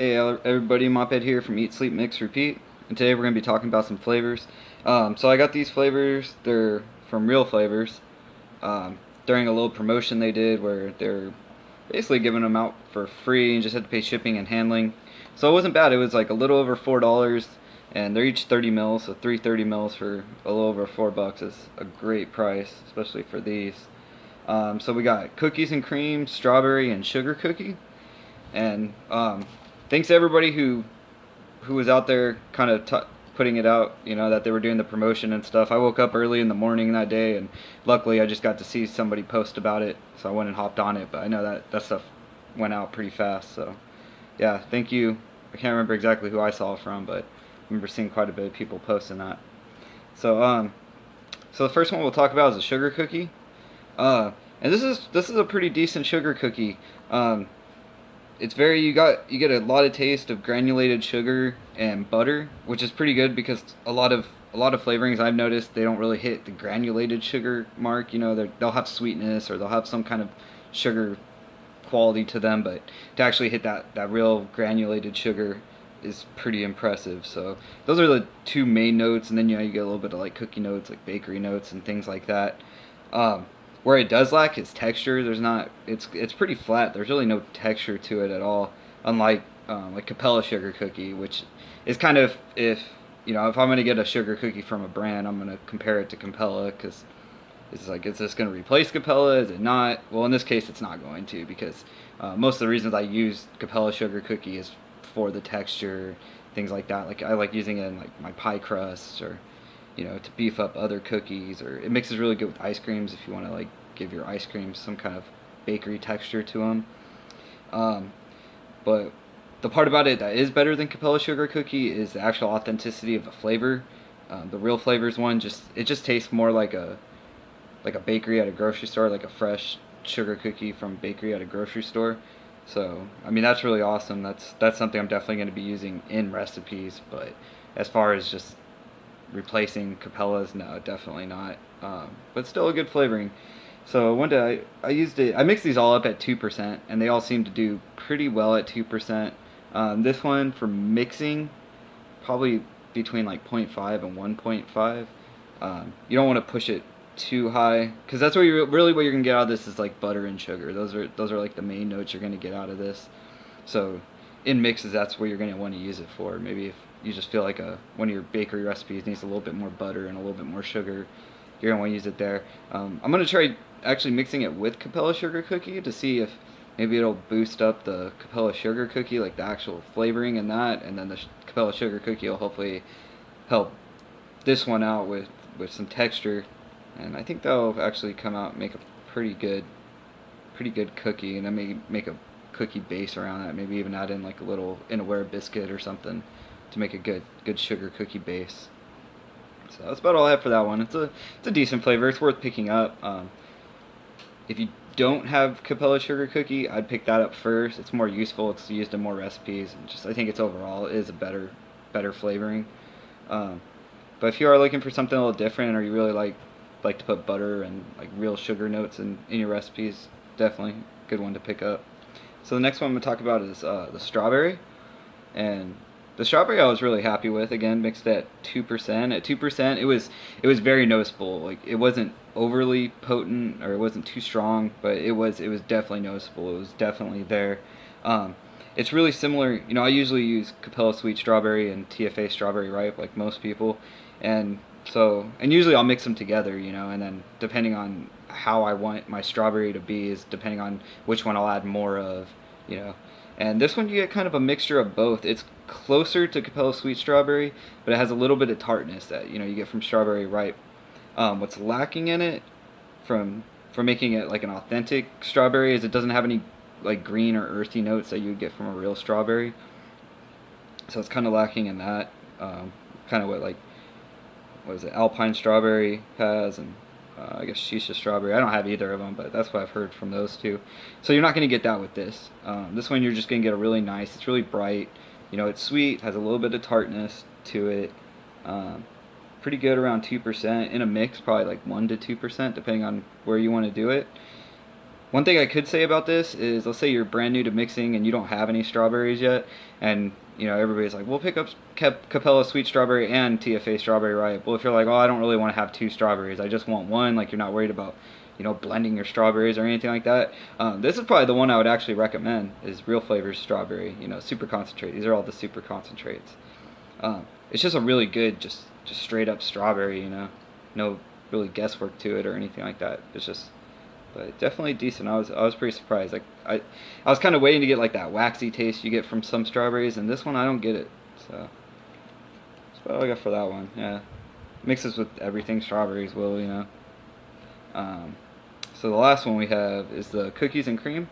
Hey everybody, Moped here from Eat, Sleep, Mix, Repeat, and today we're going to be talking about some flavors. So I got these flavors, they're from Real Flavors, during a little promotion they did where they're basically giving them out for free and just had to pay shipping and handling. So it wasn't bad, it was like a little over $4, and they're each 30 mils, so 330 mils for a little over $4 is a great price, especially for these. So we got cookies and cream, strawberry, and sugar cookie. And thanks to everybody who was out there kind of putting it out, that they were doing the promotion and stuff. I woke up early in the morning that day, and luckily I just got to see somebody post about it, so I went and hopped on it. But I know that stuff went out pretty fast, so yeah, thank you. I can't remember exactly who I saw it from, but I remember seeing quite a bit of people posting that. So the first one we'll talk about is a sugar cookie. And this is a pretty decent sugar cookie. It's you get a lot of taste of granulated sugar and butter, which is pretty good because a lot of flavorings I've noticed they don't really hit the granulated sugar mark. They'll have sweetness or they'll have some kind of sugar quality to them, but to actually hit that real granulated sugar is pretty impressive. So those are the two main notes, and then you get a little bit of like cookie notes, like bakery notes and things like that. Where it does lack is texture. It's pretty flat. There's really no texture to it at all. Unlike like Capella sugar cookie, which is kind of, if I'm gonna get a sugar cookie from a brand, I'm gonna compare it to Capella because it's like, is this gonna replace Capella? Is it not? Well, in this case, it's not going to, because most of the reasons I use Capella sugar cookie is for the texture, things like that. Like I like using it in like my pie crusts, or to beef up other cookies, or it mixes really good with ice creams if you want to like give your ice creams some kind of bakery texture to them. But the part about it that is better than Capella sugar cookie is the actual authenticity of the flavor. The Real Flavors one just tastes more like a bakery at a grocery store, like a fresh sugar cookie from bakery at a grocery store. So I mean, that's really awesome. That's something I'm definitely going to be using in recipes. But as far as just replacing Capella's, no, definitely not. But still a good flavoring. So one day I used it. I mixed these all up at 2%, and they all seem to do pretty well at 2%. This one for mixing, probably between like 0.5 and 1.5. You don't want to push it too high, because that's what what you're gonna get out of this is like butter and sugar. Those are like the main notes you're gonna get out of this. So in mixes, that's where you're gonna want to use it for. Maybe if you just feel like one of your bakery recipes needs a little bit more butter and a little bit more sugar, you're gonna want to use it there. I'm gonna try actually mixing it with Capella sugar cookie to see if maybe it'll boost up the Capella sugar cookie, like the actual flavoring in that, and then the Capella sugar cookie will hopefully help this one out with some texture, and I think that'll actually come out and make a pretty good cookie. And I may make a cookie base around that, maybe even add in like a little Innaware biscuit or something to make a good sugar cookie base. So that's about all I have for that one. It's a decent flavor. It's worth picking up. If you don't have Capella sugar cookie, I'd pick that up first. It's more useful. It's used in more recipes, and just I think it's overall is a better flavoring. But if you are looking for something a little different, or you really like to put butter and like real sugar notes in your recipes, definitely a good one to pick up. So the next one I'm going to talk about is the strawberry. And the strawberry I was really happy with. Again, mixed at 2%. At 2%, it was very noticeable. Like, it wasn't overly potent, or it wasn't too strong, but it was definitely noticeable. It was definitely there. It's really similar. I usually use Capella Sweet Strawberry and TFA Strawberry Ripe, like most people, and usually I'll mix them together, and then depending on how I want my strawberry to be is depending on which one I'll add more of, you know. And this one you get kind of a mixture of both. It's closer to Capella Sweet Strawberry, but it has a little bit of tartness that you get from Strawberry Ripe. What's lacking in it from making it like an authentic strawberry is it doesn't have any like green or earthy notes that you would get from a real strawberry. So it's kind of lacking in that. Kind of what is it, Alpine Strawberry has, and I guess Shisha Strawberry. I don't have either of them, but that's what I've heard from those two. So you're not going to get that with this. This one you're just going to get a really nice, it's really bright, it's sweet, has a little bit of tartness to it. Pretty good around 2%. In a mix, probably like 1 to 2%, depending on where you want to do it. One thing I could say about this is, let's say you're brand new to mixing and you don't have any strawberries yet, and everybody's like, "We'll pick up Capella Sweet Strawberry and TFA Strawberry Ripe." Well, if you're like, "Oh, I don't really want to have two strawberries. I just want one," like you're not worried about blending your strawberries or anything like that. This is probably the one I would actually recommend. Is Real Flavors Strawberry. Super concentrate. These are all the super concentrates. It's just a really good, just straight up strawberry. No really guesswork to it or anything like that. It's just, but definitely decent. I was pretty surprised. Like I was kind of waiting to get like that waxy taste you get from some strawberries, and this one I don't get it. So that's what I got for that one. Yeah, mixes with everything strawberries will. So the last one we have is the cookies and cream.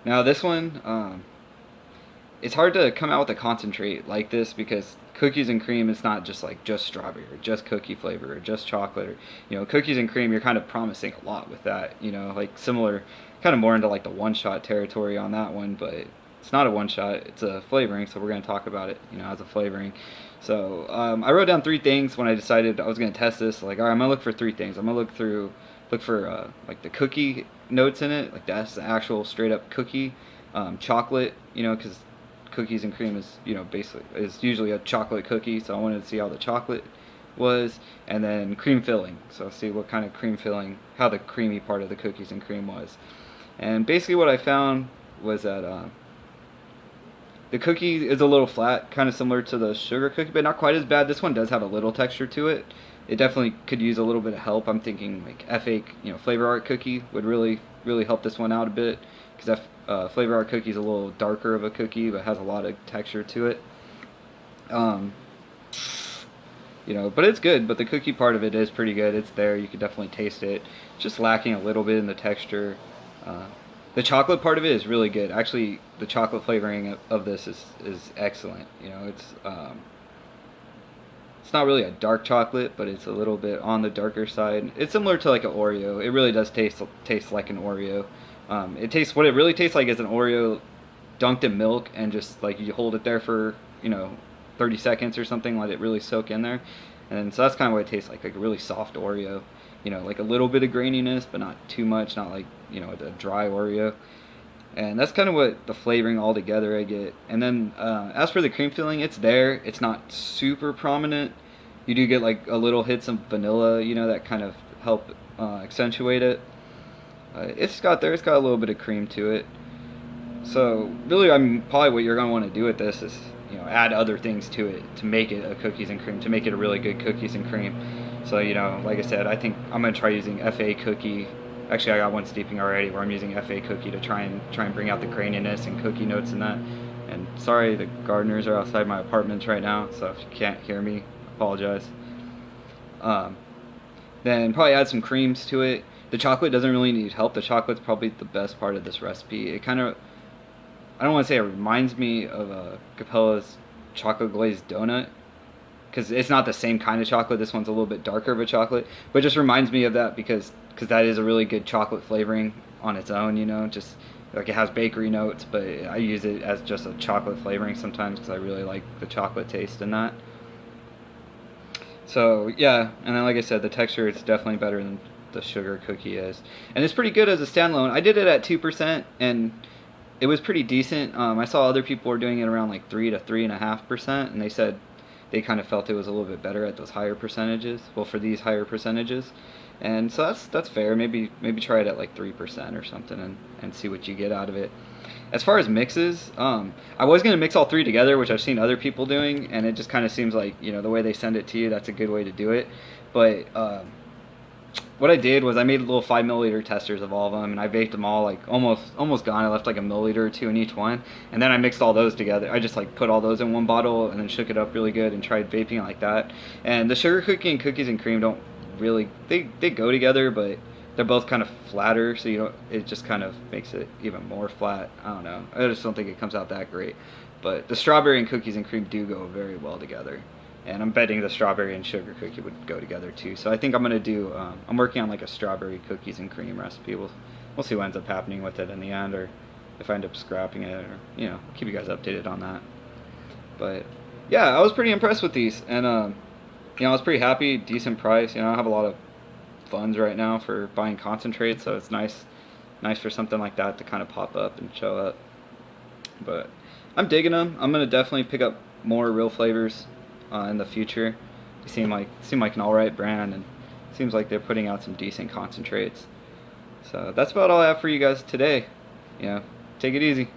Now this one, it's hard to come out with a concentrate like this because cookies and cream is not just strawberry or just cookie flavor or just chocolate, or cookies and cream, you're kind of promising a lot with that, like similar, kind of more into like the one shot territory on that one, but it's not a one shot, it's a flavoring, so we're going to talk about it as a flavoring. So I wrote down 3 things when I decided I was going to test this. Like, all right, I'm going to look for 3 things. I'm going to look for like the cookie notes in it, like that's the actual straight up cookie, chocolate, because cookies and cream is basically is usually a chocolate cookie, so I wanted to see how the chocolate was, and then cream filling, so see what kind of cream filling, how the creamy part of the cookies and cream was. And basically what I found was that the cookie is a little flat, kind of similar to the sugar cookie, but not quite as bad. This one does have a little texture to it. It definitely could use a little bit of help. I'm thinking like F8, Flavor Art cookie would really help this one out a bit, because Flavor Art cookie is a little darker of a cookie, but has a lot of texture to it. But it's good. But the cookie part of it is pretty good. It's there. You can definitely taste it. It's just lacking a little bit in the texture. The chocolate part of it is really good. Actually, the chocolate flavoring of this is excellent. It's not really a dark chocolate, but it's a little bit on the darker side. It's similar to like an Oreo. It really does taste like an Oreo. What it really tastes like is an Oreo dunked in milk, and just like you hold it there for 30 seconds or something, let it really soak in there, and so that's kind of what it tastes like a really soft Oreo. Like a little bit of graininess, but not too much, not like a dry Oreo. And that's kind of what the flavoring all together I get. And then as for the cream filling, it's there. It's not super prominent. You do get like a little hits of vanilla, that kind of help accentuate it. It's got a little bit of cream to it. So really, probably what you're going to want to do with this is add other things to it to make it a cookies and cream, to make it a really good cookies and cream. So like I said, I think I'm going to try using FA cookie. Actually, I got one steeping already where I'm using FA cookie to try and bring out the graininess and cookie notes in that. And sorry, the gardeners are outside my apartment right now, so if you can't hear me, apologize. Then probably add some creams to it. The chocolate doesn't really need help. The chocolate's probably the best part of this recipe. It kind of, I don't want to say it reminds me of Capella's chocolate glazed donut, because it's not the same kind of chocolate. This one's a little bit darker of a chocolate, but it just reminds me of that because that is a really good chocolate flavoring on its own, just like it has bakery notes, but I use it as just a chocolate flavoring sometimes because I really like the chocolate taste in that. So yeah, and then like I said, the texture is definitely better than the sugar cookie is, and it's pretty good as a standalone. I did it at 2%, and it was pretty decent. I saw other people were doing it around like 3 to 3.5%, and they said they kind of felt it was a little bit better at those higher percentages. Well, for these higher percentages, and so that's fair. Maybe try it at like 3% or something, and see what you get out of it. As far as mixes, I was gonna mix all 3 together, which I've seen other people doing, and it just kind of seems like the way they send it to you, that's a good way to do it. But what I did was I made little 5 milliliter testers of all of them, and I baked them all like almost gone. I left like a milliliter or 2 in each one, and then I mixed all those together. I just like put all those in one bottle and then shook it up really good and tried vaping it like that. And the sugar cookie and cookies and cream don't really, they go together, but they're both kind of flatter, so it just kind of makes it even more flat. I don't know. I just don't think it comes out that great. But the strawberry and cookies and cream do go very well together. And I'm betting the strawberry and sugar cookie would go together too. So I think I'm gonna do. I'm working on like a strawberry cookies and cream recipe. We'll see what ends up happening with it in the end, or if I end up scrapping it, or keep you guys updated on that. But yeah, I was pretty impressed with these, and I was pretty happy. Decent price. I have a lot of funds right now for buying concentrates, so it's nice nice for something like that to kind of pop up and show up. But I'm digging them. I'm gonna definitely pick up more Real Flavors in the future. They seem like an alright brand, and seems like they're putting out some decent concentrates. So that's about all I have for you guys today. Take it easy.